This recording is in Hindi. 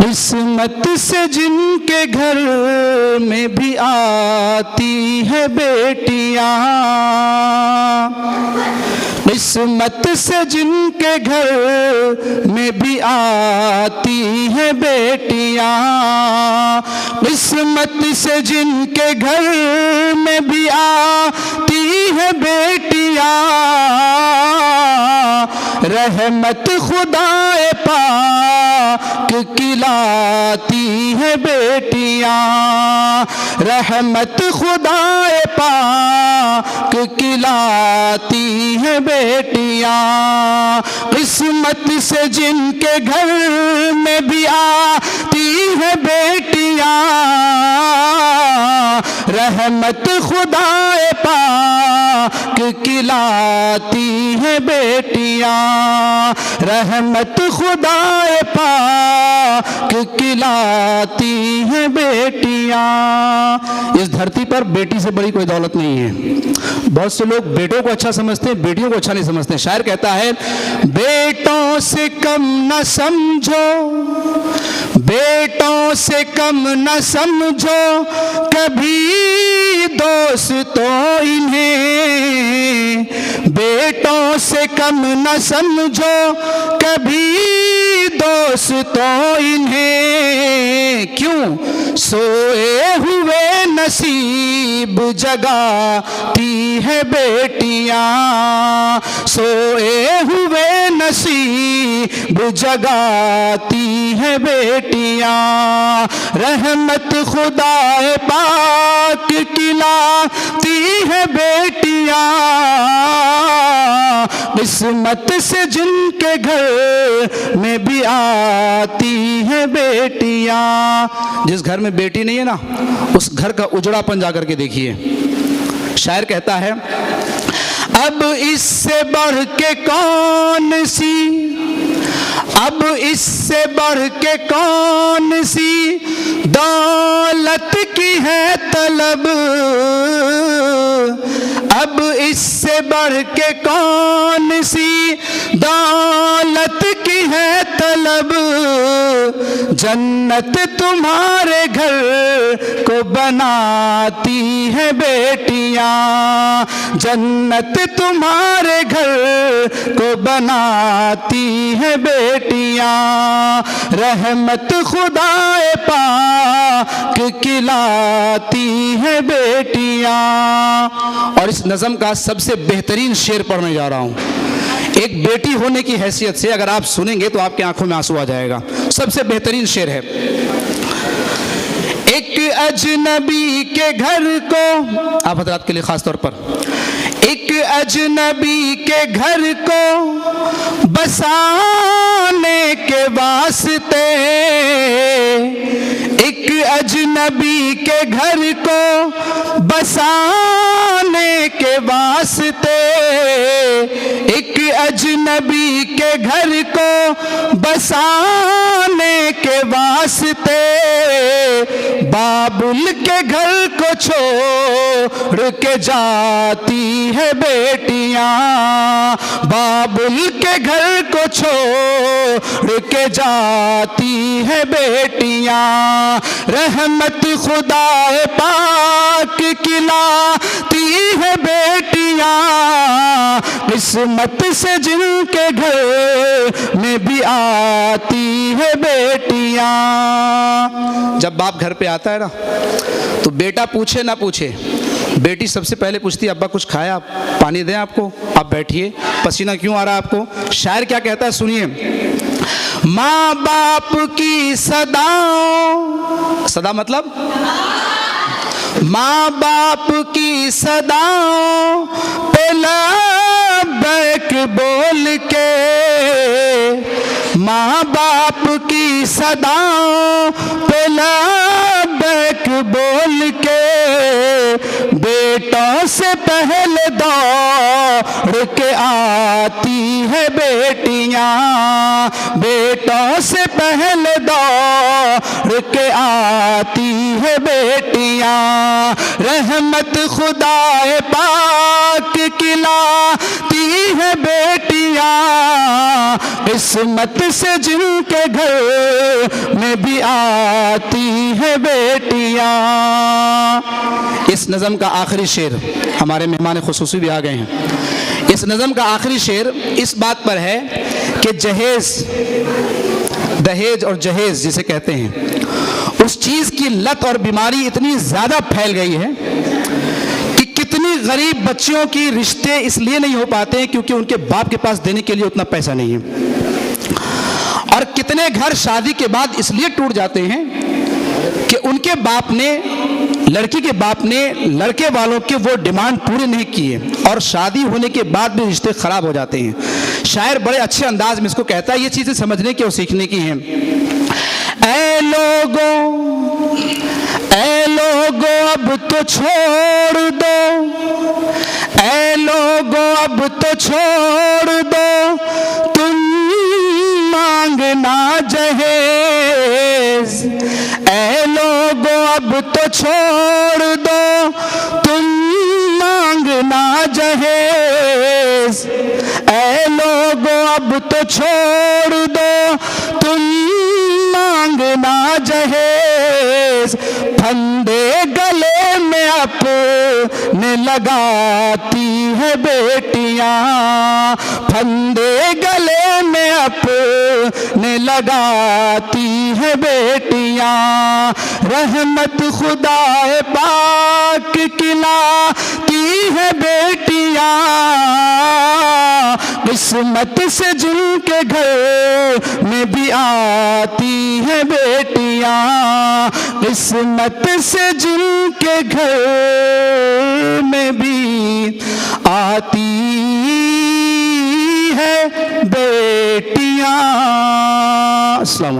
किस्मत से जिनके घर में भी आती है बेटियां, किस्मत से जिनके घर में भी आती है बेटियां, किस्मत से जिनके घर में भी आती है बेटियां, रहमत खुदाए पाक की लाती है बेटियां, रहमत खुदाए पाक की लाती है बेटियां, किस्मत से जिनके घर में भी आती है बेटियां, रहमत खुदाए पाक की लाती है बेटियां, रहमत खुदाए पाक की लाती है बेटियां। इस धरती पर बेटी से बड़ी कोई दौलत नहीं है। बहुत से लोग बेटों को अच्छा समझते हैं, बेटियों को अच्छा नहीं समझते। शायर कहता है, बेटों से कम न समझो, बेटों से कम न समझो कभी दोस्तों इन्हें, बेटों से कम न समझो कभी दोस्तों इन्हें, क्यों सोए हुए नसीब जगाती है बेटियां, सोए हुए नसीब जगाती है बेटियां, रहमत खुदाए पाक की लाती है बेटियां, किस्मत से जिनके घर में भी आती है बेटियां। जिस घर में बेटी नहीं है ना, उस घर का उजड़ापन जाकर के देखिए। शायर कहता है, अब इससे बढ़ के कौन सी, अब इससे बढ़ के कौन सी दौलत की है तलब, अब इससे बढ़ के कौन सी दौलत की है तलब, जन्नत तुम्हारे घर को बनाती है बेटियां, जन्नत तुम्हारे घर को बनाती है बेटियां, रहमत खुदाए पाक की लाती है बेटियां। और इस नज़म का सबसे बेहतरीन शेर पढ़ने जा रहा हूं। एक बेटी होने की हैसियत से अगर आप सुनेंगे तो आपकी आंखों में आंसू आ जाएगा। सबसे बेहतरीन शेर है, एक अजनबी के घर को, आप हजरात के लिए खास तौर पर, एक अजनबी के घर को बसाने के वास्ते, एक अजनबी के घर को बसाने के वास्ते, एक अजनबी के घर को बसाने के वास्ते, बाबुल के घर को छोड़ के जाती है बेटियां, बाबुल के घर को छोड़ के जाती है बेटियां, रहमत खुदाए पाक की लाती है बेटियां, किस्मत से जिनके घर में भी आती है बेटियां। जब बाप घर पे आता है ना, तो बेटा पूछे ना पूछे, बेटी सबसे पहले पूछती है, अब्बा कुछ खाया, पानी दें आपको, आप बैठिए, पसीना क्यों आ रहा है आपको। शायर क्या कहता है सुनिए, माँ बाप की सदाओं, सदा मतलब माँ बाप की सदाओं पे लब्बैक बोल के, माँ बाप की सदाओं पे लब्बैक बोल के, बेटों से पहले दौड़ के आती है बेटियां, बेटों से पहले दौड़ के आती है बेटियां, रहमत खुदाए पाक की लाती है बेटियां, किस्मत से जिनके घर में भी आती है बेटियां। इस नज़म का आखिरी शेर, हमारे मेहमान खुसूसी भी आ गए हैं। इस नज़म का आखिरी शेर इस बात पर है कि जहेज, दहेज और जहेज जिसे कहते हैं, उस चीज़ की लत और बीमारी इतनी ज़्यादा फैल गई है कि कितनी गरीब बच्चियों की रिश्ते इसलिए नहीं हो पाते हैं क्योंकि उनके बाप के पास देने के लिए उतना पैसा नहीं है, और कितने घर शादी के बाद इसलिए टूट जाते हैं कि उनके बाप ने, लड़की के बाप ने लड़के वालों के वो डिमांड पूरे नहीं किए और शादी होने के बाद भी रिश्ते खराब हो जाते हैं। शायर बड़े अच्छे अंदाज में इसको कहता है, ये चीजें समझने की और सीखने की हैं। ऐ लोगों अब तो छोड़ दो, ऐ लोगों अब तो छोड़ दो तुम मांगना जहेज, ऐ लोगों अब तो छोड़ दो तुम मांगना जहेज, ऐ लोगों अब तो छोड़ दो तुम मांगना जहेज। फंदे गले में अपने लगाती है बेटियां, फंदे गले में अपने लगाती है बेटियां। रहमत खुदाए पाक खिलाती है बेटियां, किस्मत से जिनके घर में भी आती है बेटियां, किस्मत से जिनके घर में भी आती है बेटियां। अस्सलाम वालेकुम।